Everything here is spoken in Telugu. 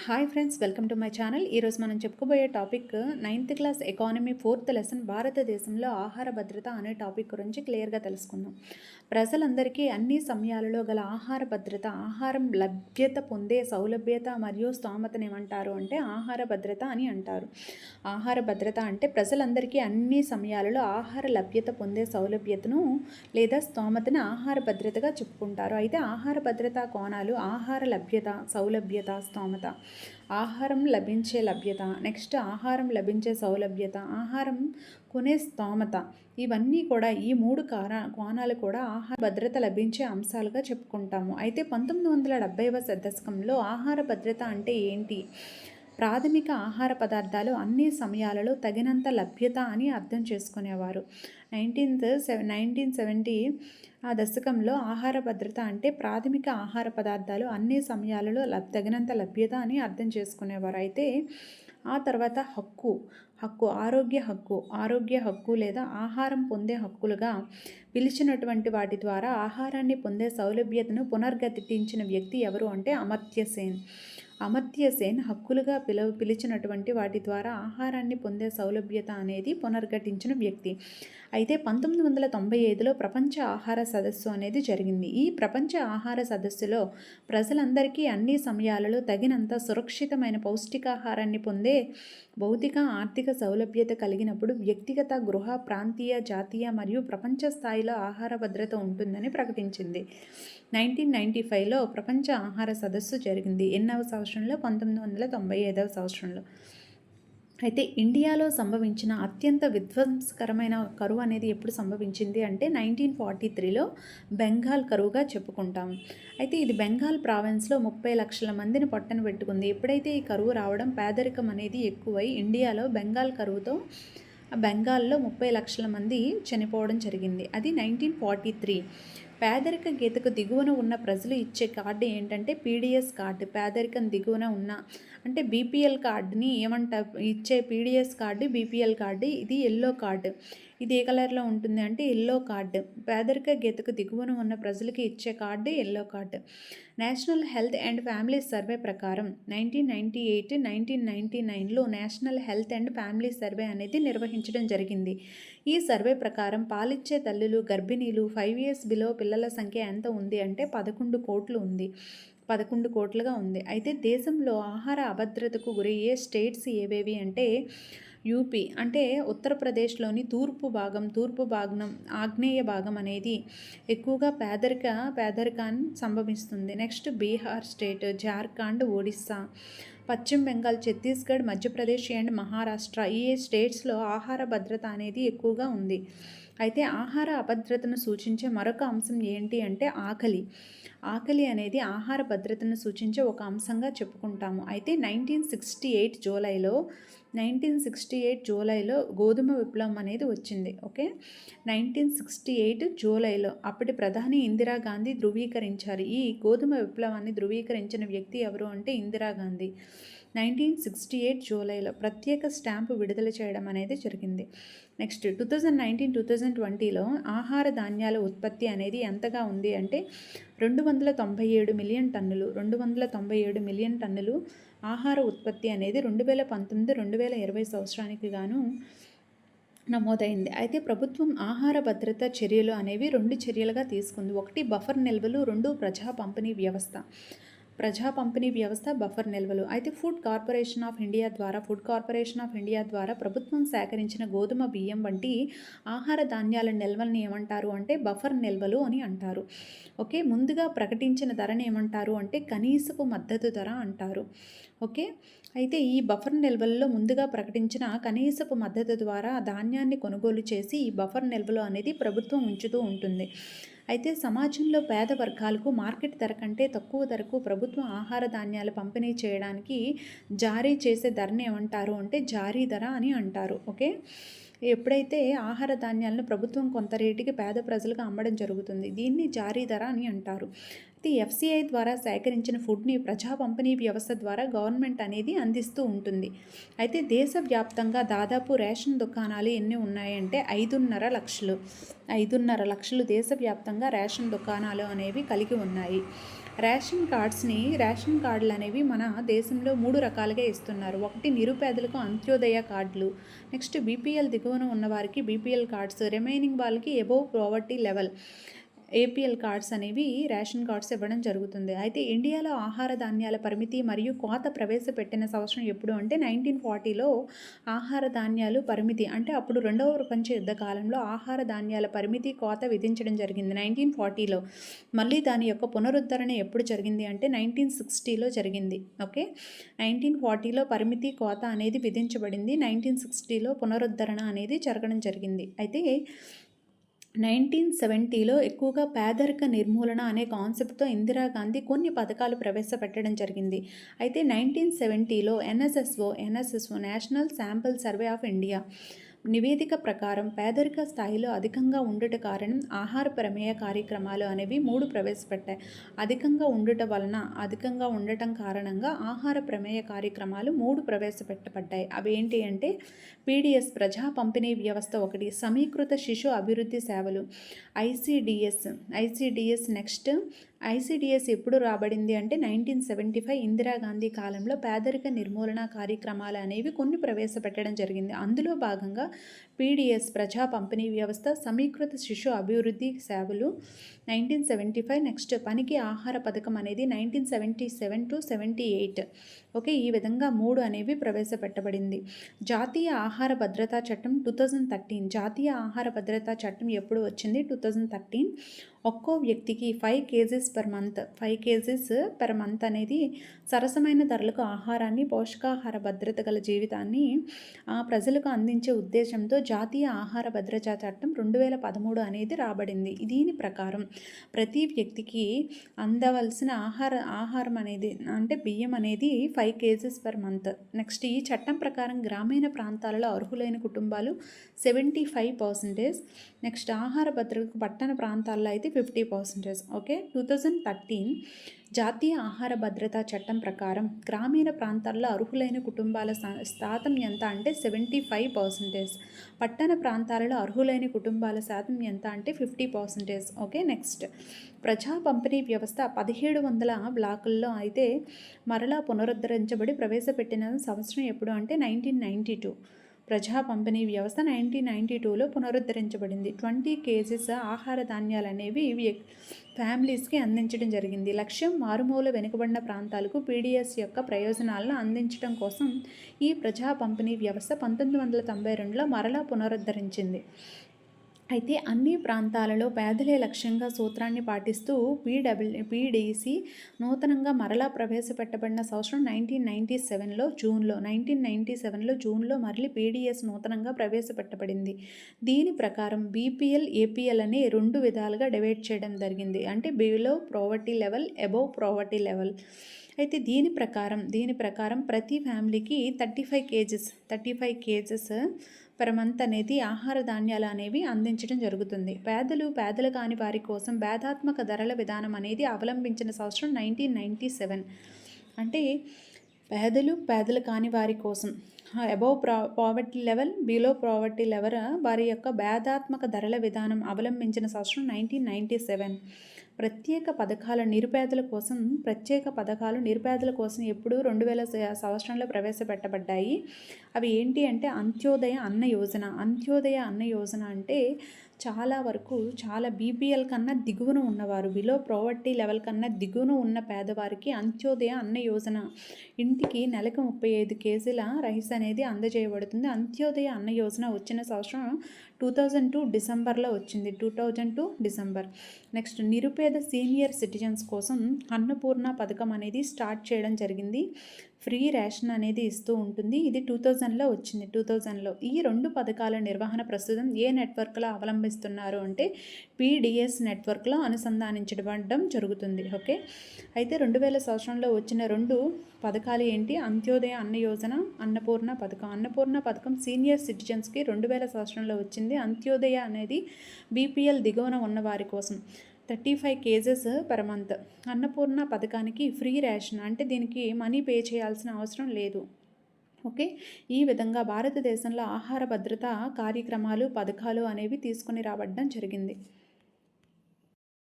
Hi friends, welcome to my channel. ఈరోజు మనం చెప్పుకోబోయే topic 9th class economy 4th lesson భారతదేశంలో ఆహార భద్రత అనే టాపిక్ గురించి క్లియర్గా తెలుసుకుందాం. ప్రజలందరికీ అన్ని సమయాలలో గల ఆహార భద్రత, ఆహారం లభ్యత పొందే సౌలభ్యత మరియు స్తోమతను ఏమంటారు అంటే ఆహార భద్రత అని అంటారు. ఆహార భద్రత అంటే ప్రజలందరికీ అన్ని సమయాలలో ఆహార లభ్యత పొందే సౌలభ్యతను లేదా స్తోమతను ఆహార భద్రతగా చెప్పుకుంటారు. అయితే ఆహార భద్రతా కోణాలు ఆహార లభ్యత, సౌలభ్యత, స్తోమత. ఆహారం లభించే లభ్యత, నెక్స్ట్ ఆహారం లభించే సౌలభ్యత, ఆహారం కొనే స్తోమత, ఇవన్నీ కూడా ఈ మూడు కోణాలు కూడా ఆహార భద్రత లభించే అంశాలుగా చెప్పుకుంటాము. అయితే 1970వ దశకంలో ఆహార భద్రత అంటే ఏంటి? ప్రాథమిక ఆహార పదార్థాలు అన్ని సమయాలలో తగినంత లభ్యత అని అర్థం చేసుకునేవారు. 1970 ఆ దశకంలో ఆహార భద్రత అంటే ప్రాథమిక ఆహార పదార్థాలు అన్ని సమయాలలో తగినంత లభ్యత అని అర్థం చేసుకునేవారు. అయితే ఆ తర్వాత ఆరోగ్య హక్కు లేదా ఆహారం పొందే హక్కులుగా పిలిచినటువంటి వాటి ద్వారా ఆహారాన్ని పొందే సౌలభ్యతను పునర్గతించిన వ్యక్తి ఎవరు అంటే అమర్త్య సేన్ హక్కులుగా పిలిచినటువంటి వాటి ద్వారా ఆహారాన్ని పొందే సౌలభ్యత అనేది పునర్ఘటించిన వ్యక్తి. అయితే 1995లో ప్రపంచ ఆహార సదస్సు అనేది జరిగింది. ఈ ప్రపంచ ఆహార సదస్సులో ప్రజలందరికీ అన్ని సమయాలలో తగినంత సురక్షితమైన పౌష్టికాహారాన్ని పొందే భౌతిక, ఆర్థిక సౌలభ్యత కలిగినప్పుడు వ్యక్తిగత, గృహ, ప్రాంతీయ, జాతీయ మరియు ప్రపంచ స్థాయిలో ఆహార భద్రత ఉంటుందని ప్రకటించింది. 1995లో ప్రపంచ ఆహార సదస్సు జరిగింది. ఎన్నవ సంవత్సరంలో? 1995వ సంవత్సరంలో. అయితే ఇండియాలో సంభవించిన అత్యంత విధ్వంసకరమైన కరువు అనేది ఎప్పుడు సంభవించింది అంటే 1943లో బెంగాల్ కరువుగా చెప్పుకుంటాం. అయితే ఇది బెంగాల్ ప్రావిన్స్లో 30 లక్షల మందిని పొట్టన పెట్టుకుంది. ఎప్పుడైతే ఈ కరువు రావడం, పేదరికం అనేది ఎక్కువై ఇండియాలో బెంగాల్ కరువుతో బెంగాల్లో 30 లక్షల మంది చనిపోవడం జరిగింది. అది 1943. పేదరిక గీతకు దిగువన ఉన్న ప్రజలు ఇచ్చే కార్డు ఏంటంటే పీడిఎస్ కార్డు. పేదరికం దిగువన ఉన్న అంటే బీపీఎల్ కార్డుని ఇచ్చే పీడిఎస్ కార్డు, బీపీఎల్ కార్డు. ఇది ఎల్లో కార్డు. ఇది ఏ కలర్లో ఉంటుంది అంటే ఎల్లో కార్డు. పేదరిక గీతకు దిగువన ఉన్న ప్రజలకి ఇచ్చే card yellow card. National health and family survey ప్రకారం 1998-1999లో national health and family survey అనేది నిర్వహించడం జరిగింది. ఈ సర్వే ప్రకారం పాలిచ్చే తల్లులు, గర్భిణీలు 5 years బిలో పిల్లల సంఖ్య ఎంత ఉంది అంటే 11 కోట్లు ఉంది. 11 కోట్లుగా ఉంది. అయితే దేశంలో ఆహార అభద్రతకు గురయ్యే స్టేట్స్ ఏవేవి అంటే యూపీ అంటే ఉత్తరప్రదేశ్లోని తూర్పు భాగం ఆగ్నేయ భాగం అనేది ఎక్కువగా పేదరికాన్ని సంభవిస్తుంది. నెక్స్ట్ బీహార్ స్టేట్, జార్ఖండ్, ఒడిస్సా, పశ్చిమ బెంగాల్, ఛత్తీస్గఢ్, మధ్యప్రదేశ్ అండ్ మహారాష్ట్ర, ఈ స్టేట్స్లో ఆహార భద్రత అనేది ఎక్కువగా ఉంది. అయితే ఆహార అభద్రతను సూచించే మరొక అంశం ఏంటి అంటే ఆకలి అనేది ఆహార భద్రతను సూచించే ఒక అంశంగా చెప్పుకుంటాము. అయితే 1968 జూలైలో గోధుమ విప్లవం అనేది వచ్చింది. 1968 జూలైలో అప్పటి ప్రధాని ఇందిరాగాంధీ ధృవీకరించారు. ఈ గోధుమ విప్లవాన్ని ధృవీకరించిన వ్యక్తి ఎవరు అంటే ఇందిరాగాంధీ. 1968 జూలైలో ప్రత్యేక స్టాంపు విడుదల చేయడం అనేది జరిగింది. నెక్స్ట్ 2019-2020లో ఆహార ధాన్యాల ఉత్పత్తి అనేది ఎంతగా ఉంది అంటే 297 మిలియన్ టన్నులు ఆహార ఉత్పత్తి అనేది 2019-2020 సంవత్సరానికి గాను నమోదైంది. అయితే ప్రభుత్వం ఆహార భద్రత చర్యలు అనేవి 2 చర్యలుగా తీసుకుంది. 1 బఫర్ నిల్వలు, 2 ప్రజా పంపిణీ వ్యవస్థ బఫర్ నిల్వలు. అయితే ఫుడ్ కార్పొరేషన్ ఆఫ్ ఇండియా ద్వారా ప్రభుత్వం సేకరించిన గోధుమ, బియ్యం వంటి ఆహార ధాన్యాల నిల్వల్ని ఏమంటారు అంటే బఫర్ నిల్వలు అని అంటారు. ముందుగా ప్రకటించిన ధరని ఏమంటారు అంటే కనీసపు మద్దతు ధర అంటారు. అయితే ఈ బఫర్ నిల్వల్లో ముందుగా ప్రకటించిన కనీసపు మద్దతు ద్వారా ధాన్యాన్ని కొనుగోలు చేసి ఈ బఫర్ నిల్వలు అనేది ప్రభుత్వం ఉంచుతూ ఉంటుంది. అయితే సమాజంలో పేద వర్గాలకు మార్కెట్ ధర కంటే తక్కువ ధరకు ప్రభుత్వం ఆహార ధాన్యాలు పంపిణీ చేయడానికి జారీ చేసే ధరని ఏమంటారు అంటే జారీ ధర అని అంటారు. ఎప్పుడైతే ఆహార ధాన్యాలను ప్రభుత్వం కొంత రేటుకి పేద ప్రజలకు అమ్మడం జరుగుతుంది, దీన్ని జారీ ధర అని అంటారు. అయితే ఎఫ్సిఐ ద్వారా సేకరించిన ఫుడ్ని ప్రజా పంపిణీ వ్యవస్థ ద్వారా గవర్నమెంట్ అనేది అందిస్తూ ఉంటుంది. అయితే దేశవ్యాప్తంగా దాదాపు రేషన్ దుకాణాలు ఎన్ని ఉన్నాయంటే 5.5 లక్షలు దేశవ్యాప్తంగా రేషన్ దుకాణాలు అనేవి కలిగి ఉన్నాయి. రేషన్ కార్డులు అనేవి మన దేశంలో 3 రకాలుగా ఇస్తున్నారు. ఒకటి నిరుపేదలకు అంత్యోదయ కార్డులు, నెక్స్ట్ బీపీఎల్ దిగువన ఉన్న వారికి బీపీఎల్ కార్డ్స్, రిమైనింగ్ వాళ్ళకి above poverty level APL cards అనేవి రేషన్ కార్డ్స్ ఇవ్వడం జరుగుతుంది. అయితే ఇండియాలో ఆహార ధాన్యాల పరిమితి మరియు కోత ప్రవేశపెట్టిన సంవత్సరం ఎప్పుడు అంటే 1940లో ఆహార ధాన్యాలు పరిమితి, అంటే అప్పుడు రెండవ ప్రపంచ యుద్ధ కాలంలో ఆహార ధాన్యాల పరిమితి కోత విధించడం జరిగింది 1940లో. మళ్ళీ దాని యొక్క పునరుద్ధరణ ఎప్పుడు జరిగింది అంటే 1960లో జరిగింది. ఓకే, 1940లో పరిమితి కోత అనేది విధించబడింది, 1960లో పునరుద్ధరణ అనేది జరగడం జరిగింది. అయితే 1970లో ఎక్కువగా పేదరిక నిర్మూలన అనే కాన్సెప్ట్తో ఇందిరాగాంధీ కొన్ని పథకాలు ప్రవేశపెట్టడం జరిగింది. అయితే 1970లో NSSO national sample survey of India నివేదిక ప్రకారం పేదరిక స్థాయిలో అధికంగా ఉండుట కారణం ఆహార ప్రమేయ కార్యక్రమాలు అనేవి 3 ప్రవేశపెట్టాయి. అధికంగా ఉండటం కారణంగా ఆహార ప్రమేయ కార్యక్రమాలు 3 ప్రవేశపెట్టబడ్డాయి. అవి ఏంటి అంటే పీడిఎస్ ప్రజా పంపిణీ వ్యవస్థ ఒకటి, సమీకృత శిశు అభివృద్ధి సేవలు ఐసిడిఎస్ నెక్స్ట్ ఐసిడిఎస్ ఎప్పుడు రాబడింది అంటే 1975 ఇందిరాగాంధీ కాలంలో పేదరిక నిర్మూలన కార్యక్రమాలు అనేవి కొన్ని ప్రవేశపెట్టడం జరిగింది. అందులో భాగంగా పీడిఎస్ ప్రజా పంపిణీ వ్యవస్థ, సమీకృత శిశు అభివృద్ధి సేవలు 1975, నెక్స్ట్ పనికి ఆహార పథకం అనేది 1977 to 78. ఓకే, ఈ విధంగా 3 అనేవి ప్రవేశపెట్టబడింది. జాతీయ ఆహార భద్రతా చట్టం 2013. జాతీయ ఆహార భద్రతా చట్టం ఎప్పుడు వచ్చింది? 2013. ఒక్కో వ్యక్తికి 5 kgs per month అనేది సరసమైన ధరలకు ఆహారాన్ని, పోషకాహార భద్రత గల జీవితాన్ని ప్రజలకు అందించే ఉద్దేశంతో జాతీయ ఆహార భద్రతా చట్టం 2013 అనేది రాబడింది. దీని ప్రకారం ప్రతి వ్యక్తికి అందవలసిన ఆహారం అనేది అంటే బియ్యం అనేది 5 kgs per month. నెక్స్ట్ ఈ చట్టం ప్రకారం గ్రామీణ ప్రాంతాలలో అర్హులైన కుటుంబాలు 75%, నెక్స్ట్ ఆహార భద్రతకు పట్టణ ప్రాంతాల్లో అయితే 50%. ఓకే, 2013 జాతీయ ఆహార భద్రతా చట్టం ప్రకారం గ్రామీణ ప్రాంతాల్లో అర్హులైన కుటుంబాల శాతం ఎంత అంటే 75%, పట్టణ ప్రాంతాలలో అర్హులైన కుటుంబాల శాతం ఎంత అంటే 50%. ఓకే, నెక్స్ట్ ప్రజా పంపిణీ వ్యవస్థ 1700 బ్లాకుల్లో అయితే మరలా పునరుద్ధరించబడి ప్రవేశపెట్టిన సంవత్సరం ఎప్పుడు అంటే 1992. ప్రజా పంపిణీ వ్యవస్థ 1992లో పునరుద్ధరించబడింది. 20 kgs ఆహార ధాన్యాలు అనేవి ఫ్యామిలీస్కి అందించడం జరిగింది. లక్ష్యం మారుమూల వెనుకబడిన ప్రాంతాలకు పీడిఎస్ యొక్క ప్రయోజనాలను అందించడం కోసం ఈ ప్రజా పంపిణీ వ్యవస్థ 1992లో మరలా పునరుద్ధరించింది. అయితే అన్ని ప్రాంతాలలో పేదలే లక్ష్యంగా సూత్రాన్ని పాటిస్తూ పీడీసీ నూతనంగా మరలా ప్రవేశపెట్టబడిన సంవత్సరం 1997లో జూన్లో మళ్ళీ పీడిఎస్ నూతనంగా ప్రవేశపెట్టబడింది. దీని ప్రకారం బీపీఎల్, ఏపీఎల్ అని 2 విధాలుగా డివైడ్ చేయడం జరిగింది. అంటే below poverty level, above poverty level. అయితే దీని ప్రకారం ప్రతి ఫ్యామిలీకి 35 kgs per month అనేది ఆహార ధాన్యాలు అనేవి అందించడం జరుగుతుంది. పేదలు కాని వారి కోసం భేదాత్మక ధరల విధానం అనేది అవలంబించిన సంవత్సరం 1997. అంటే పేదలు కాని వారి కోసం above poverty level, below poverty level వారి యొక్క భేదాత్మక ధరల విధానం అవలంబించిన సంవత్సరం 1997. ప్రత్యేక పథకాలు నిరుపేదల కోసం ఎప్పుడు 2000 సంవత్సరంలో ప్రవేశపెట్టబడ్డాయి. అవి ఏంటి అంటే అంత్యోదయ అన్న యోజన అంటే చాలా బీపీఎల్ కన్నా దిగువన ఉన్నవారు, బిలో ప్రావర్టీ లెవెల్ కన్నా దిగువన ఉన్న పేదవారికి అంత్యోదయ అన్న యోజన ఇంటికి నెలకు 35 kgల రైస్ అనేది అందజేయబడుతుంది. అంత్యోదయ అన్న యోజన వచ్చిన సంవత్సరం 2002 డిసెంబర్లో వచ్చింది. 2002 డిసెంబర్. నెక్స్ట్ నిరుపేద సీనియర్ సిటిజన్స్ కోసం అన్నపూర్ణ పథకం అనేది స్టార్ట్ చేయడం జరిగింది. ఫ్రీ రేషన్ అనేది ఇస్తూ ఉంటుంది. ఇది 2000లో వచ్చింది. 2000లో ఈ 2 పథకాల నిర్వహణ ప్రస్తుతం ఏ నెట్వర్క్లో అవలంబిస్తున్నారు అంటే పీడిఎస్ నెట్వర్క్లో అనుసంధానించబడడం జరుగుతుంది. ఓకే, అయితే 2000 సంవత్సరంలో వచ్చిన 2 పథకాలు ఏంటి? అంత్యోదయ అన్న యోజన, అన్నపూర్ణ పథకం సీనియర్ సిటిజన్స్కి 2000 సంవత్సరంలో వచ్చింది. అంత్యోదయ అనేది బీపీఎల్ దిగువన ఉన్న వారి కోసం 35 kgs per month. అన్నపూర్ణ పథకానికి ఫ్రీ రేషన్, అంటే దీనికి మనీ పే చేయాల్సిన అవసరం లేదు. ఓకే, ఈ విధంగా భారతదేశంలో ఆహార భద్రత కార్యక్రమాలు, పథకాలు అనేవి తీసుకొని రావడం జరిగింది.